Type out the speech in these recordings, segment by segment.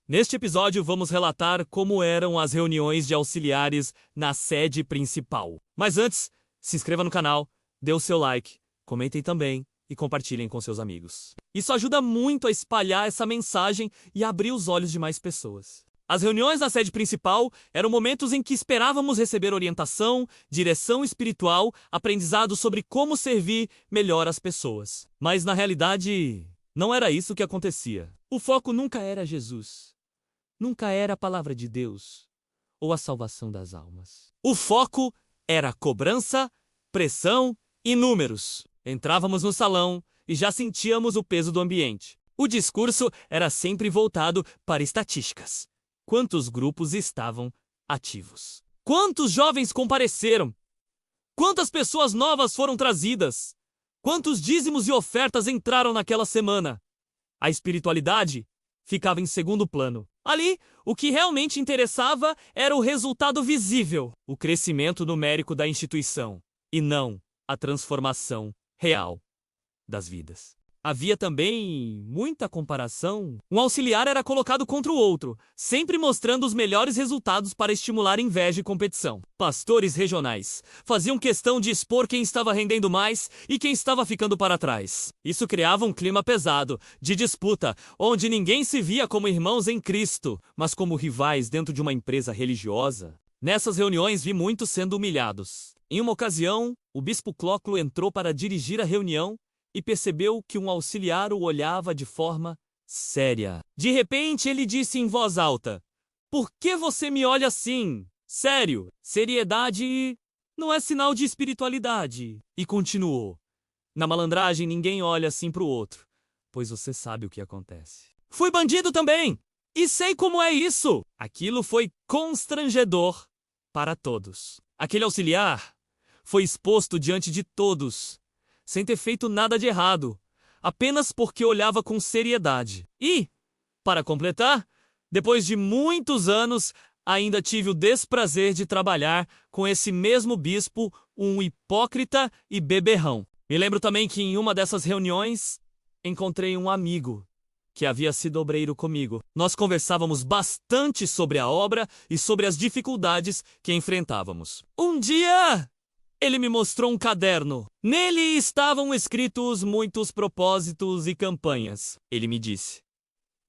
Neste episódio, vamos relatar como eram as reuniões de auxiliares na sede principal. Mas antes, se inscreva no canal, dê o seu like, comentem também e compartilhem com seus amigos. Isso ajuda muito a espalhar essa mensagem e a abrir os olhos de mais pessoas. As reuniões na sede principal eram momentos em que esperávamos receber orientação, direção espiritual, aprendizado sobre como servir melhor as pessoas. Mas na realidade, não era isso que acontecia. O foco nunca era Jesus. Nunca era a palavra de Deus ou a salvação das almas. O foco era cobrança, pressão e números. Entrávamos no salão e já sentíamos o peso do ambiente. O discurso era sempre voltado para estatísticas. Quantos grupos estavam ativos? Quantos jovens compareceram? Quantas pessoas novas foram trazidas? Quantos dízimos e ofertas entraram naquela semana? A espiritualidade ficava em segundo plano. Ali, o que realmente interessava era o resultado visível, o crescimento numérico da instituição, e não a transformação real das vidas. Havia também muita comparação. Um auxiliar era colocado contra o outro, sempre mostrando os melhores resultados para estimular inveja e competição. Pastores regionais faziam questão de expor quem estava rendendo mais e quem estava ficando para trás. Isso criava um clima pesado, de disputa, onde ninguém se via como irmãos em Cristo, mas como rivais dentro de uma empresa religiosa. Nessas reuniões vi muitos sendo humilhados. Em uma ocasião, o bispo Clóculo entrou para dirigir a reunião e percebeu que um auxiliar o olhava de forma séria. De repente, ele disse em voz alta: "Por que você me olha assim? Sério, seriedade não é sinal de espiritualidade." E continuou: "Na malandragem, ninguém olha assim para o outro, pois você sabe o que acontece." Fui bandido também, e sei como é isso. Aquilo foi constrangedor para todos. Aquele auxiliar foi exposto diante de todos, sem ter feito nada de errado, apenas porque olhava com seriedade. E, para completar, depois de muitos anos, ainda tive o desprazer de trabalhar com esse mesmo bispo, um hipócrita e beberrão. Me lembro também que em uma dessas reuniões, encontrei um amigo que havia sido obreiro comigo. Nós conversávamos bastante sobre a obra e sobre as dificuldades que enfrentávamos. Um dia, ele me mostrou um caderno. Nele estavam escritos muitos propósitos e campanhas. Ele me disse: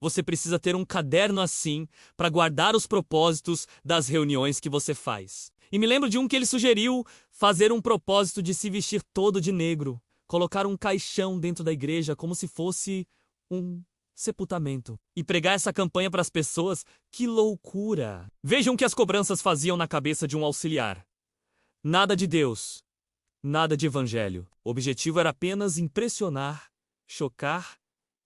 "Você precisa ter um caderno assim para guardar os propósitos das reuniões que você faz." E me lembro de um que ele sugeriu: fazer um propósito de se vestir todo de negro, colocar um caixão dentro da igreja como se fosse um sepultamento, e pregar essa campanha para as pessoas. Que loucura! Vejam o que as cobranças faziam na cabeça de um auxiliar. Nada de Deus, nada de evangelho. O objetivo era apenas impressionar, chocar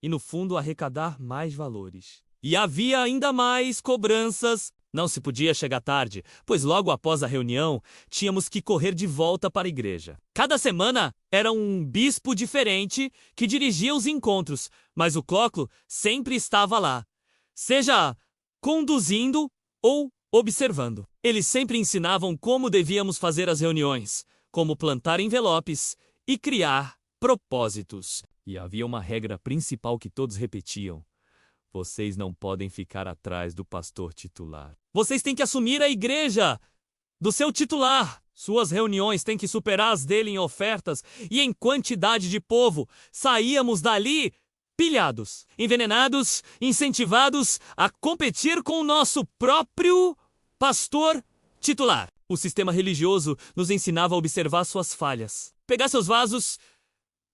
e, no fundo, arrecadar mais valores. E havia ainda mais cobranças. Não se podia chegar tarde, pois logo após a reunião, tínhamos que correr de volta para a igreja. Cada semana era um bispo diferente que dirigia os encontros, mas o Clóculo sempre estava lá, seja conduzindo ou observando. Eles sempre ensinavam como devíamos fazer as reuniões, como plantar envelopes e criar propósitos. E havia uma regra principal que todos repetiam: vocês não podem ficar atrás do pastor titular. Vocês têm que assumir a igreja do seu titular. Suas reuniões têm que superar as dele em ofertas e em quantidade de povo. Saíamos dali pilhados, envenenados, incentivados a competir com o nosso próprio pastor titular. O sistema religioso nos ensinava a observar suas falhas, pegar seus vasos,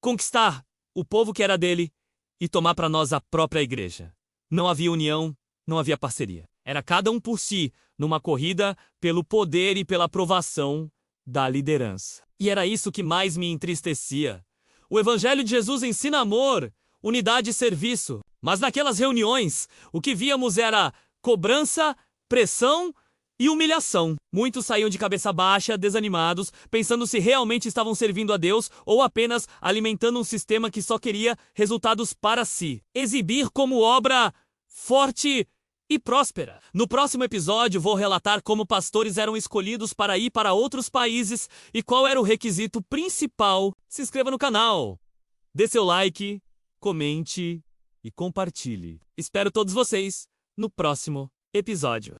conquistar o povo que era dele e tomar para nós a própria igreja. Não havia união, não havia parceria. Era cada um por si, numa corrida pelo poder e pela aprovação da liderança. E era isso que mais me entristecia. O Evangelho de Jesus ensina amor, unidade e serviço. Mas naquelas reuniões, o que víamos era cobrança, pressão e humilhação. Muitos saíam de cabeça baixa, desanimados, pensando se realmente estavam servindo a Deus ou apenas alimentando um sistema que só queria resultados para si. Exibir como obra forte e próspera. No próximo episódio, vou relatar como pastores eram escolhidos para ir para outros países e qual era o requisito principal. Se inscreva no canal, dê seu like, comente e compartilhe. Espero todos vocês no próximo episódio.